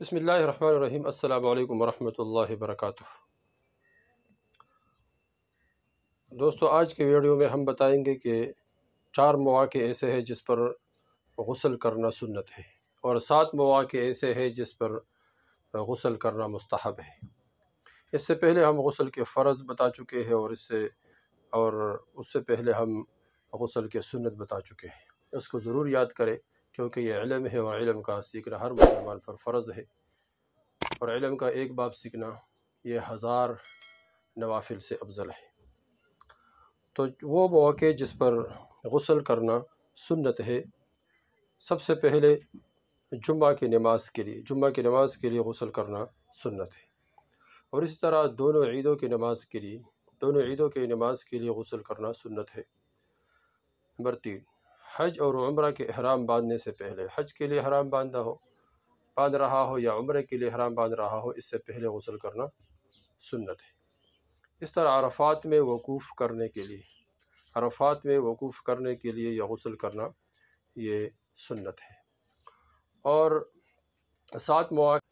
بسم اللہ الرحمن الرحیم۔ السلام علیکم ورحمۃ اللہ وبرکاتہ۔ دوستو، آج کے ویڈیو میں ہم بتائیں گے کہ 4 مواقع ایسے ہیں جس پر غسل کرنا سنت ہے، اور 7 مواقع ایسے ہیں جس پر غسل کرنا مستحب ہے۔ اس سے پہلے ہم غسل کے فرض بتا چکے ہیں، اور اس سے پہلے ہم غسل کے سنت بتا چکے ہیں۔ اس کو ضرور یاد کریں، کیونکہ یہ علم ہے، اور علم کا سیکھنا ہر مسلمان پر فرض ہے، اور علم کا ایک باب سیکھنا یہ 1000 نوافل سے افضل ہے۔ تو وہ مواقع جس پر غسل کرنا سنت ہے، سب سے پہلے جمعہ کی نماز کے لیے غسل کرنا سنت ہے، اور اسی طرح دونوں عیدوں کی نماز کے لیے غسل کرنا سنت ہے۔ نمبر 3، حج اور عمرہ کے احرام باندھنے سے پہلے، حج کے لیے احرام باندھ رہا ہو یا عمرے کے لیے احرام باندھ رہا ہو، اس سے پہلے غسل کرنا سنت ہے۔ اس طرح عرفات میں وقوف کرنے کے لیے یا غسل کرنا یہ سنت ہے۔ اور 7 مواقع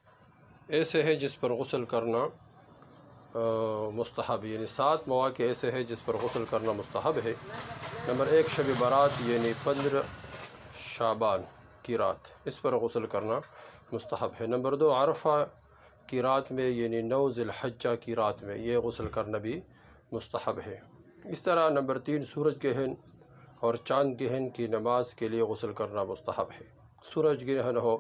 ایسے ہیں جس پر غسل کرنا مستحب، یعنی 7 مواقع ایسے ہیں جس پر غسل کرنا مستحب ہے۔ نمبر 1، شب برات یعنی 15 شعبان کی رات، اس پر غسل کرنا مستحب ہے۔ نمبر 2، عرفہ کی رات میں یعنی 9 ذی الحجہ کی رات میں، یہ غسل کرنا بھی مستحب ہے۔ اس طرح نمبر 3، سورج گرہن اور چاند گرہن کی نماز کے لیے غسل کرنا مستحب ہے۔ سورج گرہن ہو،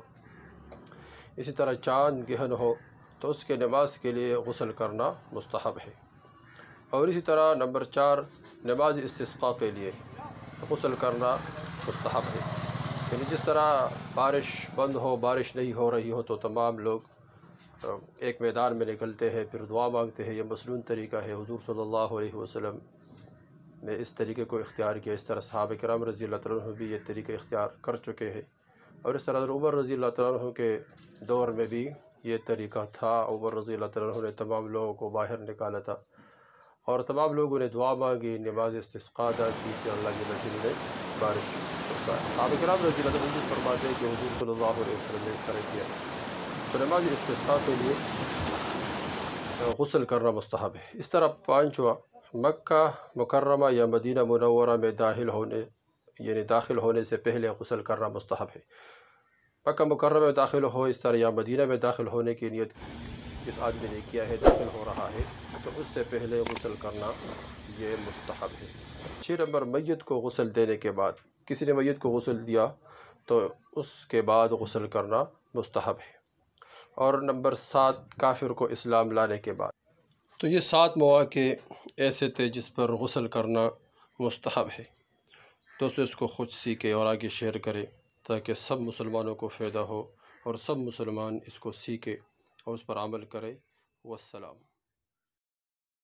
اسی طرح چاند گرہن ہو تو اس کے نماز کے لیے غسل کرنا مستحب ہے۔ اور اسی طرح نمبر 4، نماز استسقاء کے لیے غسل کرنا مستحب ہے، یعنی جس طرح بارش بند ہو، بارش نہیں ہو رہی ہو تو تمام لوگ ایک میدان میں نکلتے ہیں، پھر دعا مانگتے ہیں۔ یہ مسنون طریقہ ہے، حضور صلی اللہ علیہ وسلم نے اس طریقے کو اختیار کیا، اس طرح صحابہ کرام رضی اللہ تعالیٰ عنہ بھی یہ طریقہ اختیار کر چکے ہیں، اور اس طرح عمر رضی اللہ تعالیٰ عنہ کے دور میں بھی یہ طریقہ تھا۔ عمر رضی اللہ تعالیٰ عنہ نے تمام لوگوں کو باہر نکالا تھا، اور تمام لوگوں نے دعا مانگی، نماز استسقاء ادا کی کہ اللہ جل جلالہ نے بارش برسائے۔ صحابہ کرام رضی اللہ عنہ فرماتے ہیں کہ حضور صلی اللہ علیہ وسلم نے اس طرح کیا۔ تو نماز استسقاء کے لیے غسل کرنا مستحب ہے۔ اس طرح 5واں، مکہ مکرمہ یا مدینہ منورہ میں داخل ہونے سے پہلے غسل کرنا مستحب ہے۔ مکہ مکرمہ میں داخل ہو اس طرح، یا مدینہ میں داخل ہونے کی نیت جس آدمی نے کیا ہے، داخل ہو رہا ہے، تو اس سے پہلے غسل کرنا یہ مستحب ہے۔ 6 نمبر، میت کو غسل دینے کے بعد، کسی نے میت کو غسل دیا تو اس کے بعد غسل کرنا مستحب ہے۔ اور نمبر 7، کافر کو اسلام لانے کے بعد۔ تو یہ 7 مواقع ایسے تھے جس پر غسل کرنا مستحب ہے۔ دوستو، اس کو خود سیکھیں اور آگے شیئر کریں تاکہ سب مسلمانوں کو فائدہ ہو، اور سب مسلمان اس کو سیکھیں اور اس پر عمل کریں۔ والسلام۔